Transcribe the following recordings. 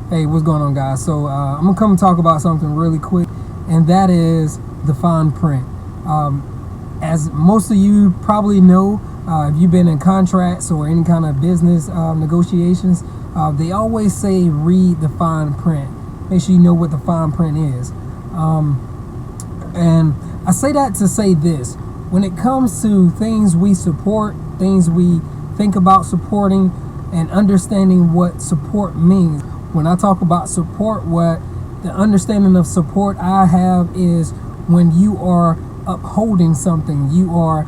Hey, what's going on, guys? So I'm gonna come talk about something really quick, and that is the fine print. As most of you probably know, if you've been in contracts or any kind of business negotiations, they always say read the fine print. Make sure you know what the fine print is. And I say that to say this: when it comes to things we support, things we think about supporting, and understanding what support means. When I talk about support, what the understanding of support I have is when you are upholding something, you are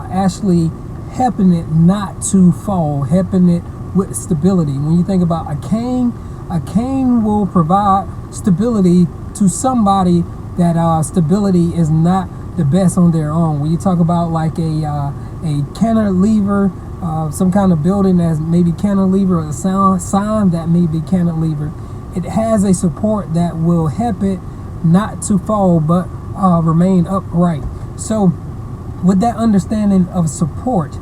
actually helping it not to fall, helping it with stability. When you think about a cane will provide stability to somebody that stability is not the best on their own. When you talk about like a cantilever, some kind of building that's maybe cantilever, or a sign that may be cantilever, it has a support that will help it not to fall but remain upright. So with that understanding of support,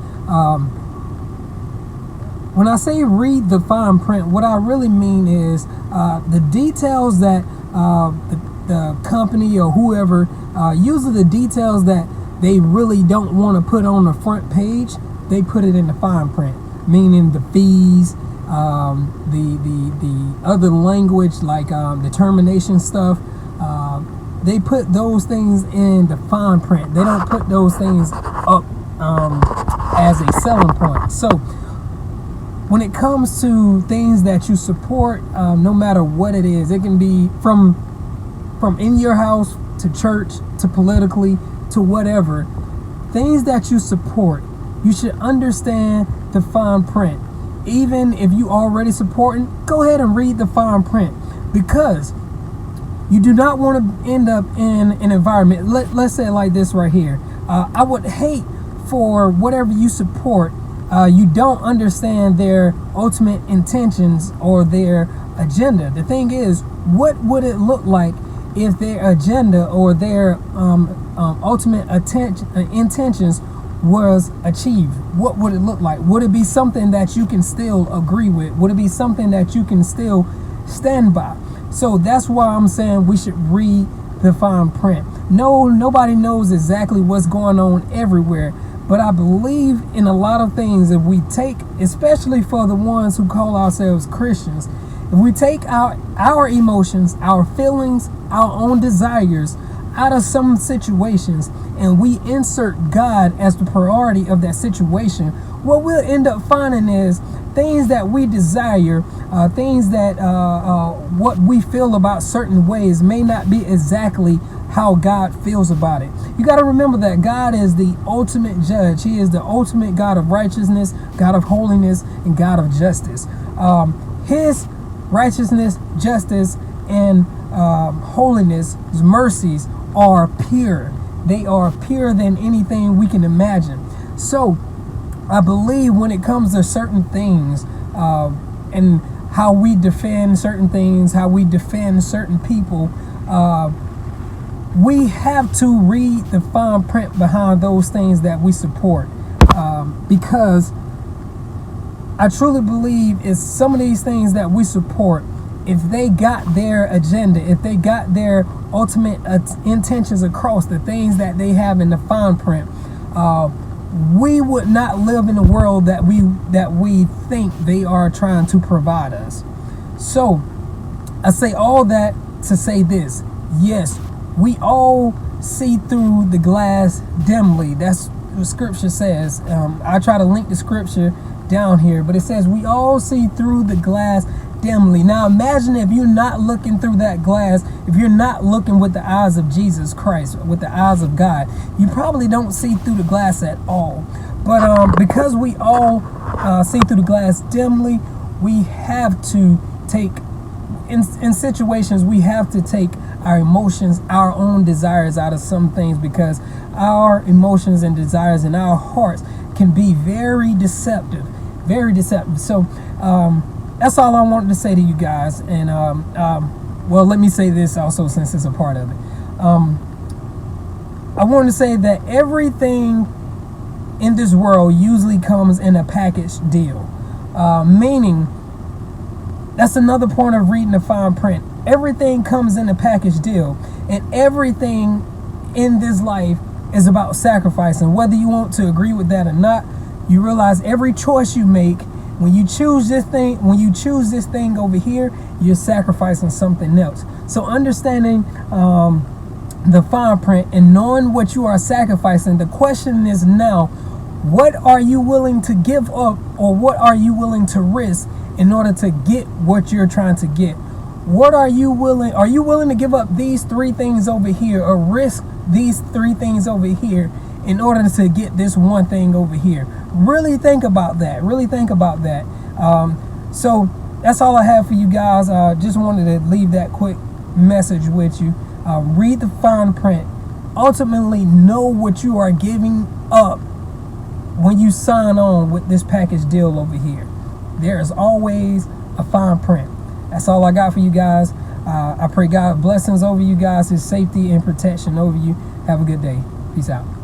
when I say read the fine print, what I really mean is the details that the company or whoever, usually the details that they really don't want to put on the front page, they put it in the fine print, meaning the fees, the other language like the termination stuff. They put those things in the fine print. They don't put those things up as a selling point. So when it comes to things that you support, no matter what it is, it can be from in your house to church to politically to whatever, things that you support, you should understand the fine print. Even if you already supporting, go ahead and read the fine print, because you do not want to end up in an environment. Let's say it like this right here. I would hate for whatever you support, you don't understand their ultimate intentions or their agenda. The thing is, what would it look like if their agenda or their ultimate intentions was achieved? What would it look like? Would it be something that you can still agree with? Would it be something that you can still stand by? So that's why I'm saying we should read the fine print. No, nobody knows exactly what's going on everywhere, but I believe in a lot of things. If we take, especially for the ones who call ourselves Christians, if we take our emotions, our feelings, our own desires out of some situations, and we insert God as the priority of that situation, what we'll end up finding is things that we desire, things that what we feel about certain ways may not be exactly how God feels about it. You got to remember that God is the ultimate judge. He is the ultimate God of righteousness, God of holiness, and God of justice. His righteousness, justice, and holiness, his mercies are pure. They are purer than anything we can imagine. So I believe when it comes to certain things, and how we defend certain things, how we defend certain people, we have to read the fine print behind those things that we support, because I truly believe it's some of these things that we support, if they got their agenda, if they got their ultimate intentions across, the things that they have in the fine print, we would not live in the world that we think they are trying to provide us. So I say all that to say this: yes, we all see through the glass dimly. That's what scripture says. I try to link the scripture down here, but it says we all see through the glass dimly. Now imagine if you're not looking through that glass, if you're not looking with the eyes of Jesus Christ, with the eyes of God, you probably don't see through the glass at all. But because we all see through the glass dimly, we have to take, in situations, we have to take our emotions, our own desires out of some things, because our emotions and desires in our hearts can be very deceptive, very deceptive. So that's all I wanted to say to you guys. And well, let me say this also, since it's a part of it. I wanted to say that everything in this world usually comes in a package deal, meaning That's another point of reading the fine print. Everything comes in a package deal, and everything in this life is about sacrificing. Whether you want to agree with that or not, you realize every choice you make, when you choose this thing over here, you're sacrificing something else. So understanding the fine print and knowing what you are sacrificing, the question is now, what are you willing to give up, or what are you willing to risk in order to get what you're trying to get? Are you willing to give up these 3 things over here, or risk these 3 things over here in order to get this one thing over here? Really think about that. So that's all I have for you guys. Just wanted to leave that quick message with you. Read the fine print. Ultimately, know what you are giving up when you sign on with this package deal over here. There is always a fine print. That's all I got for you guys. I pray God blessings over you guys, His safety and protection over you. Have a good day. Peace out.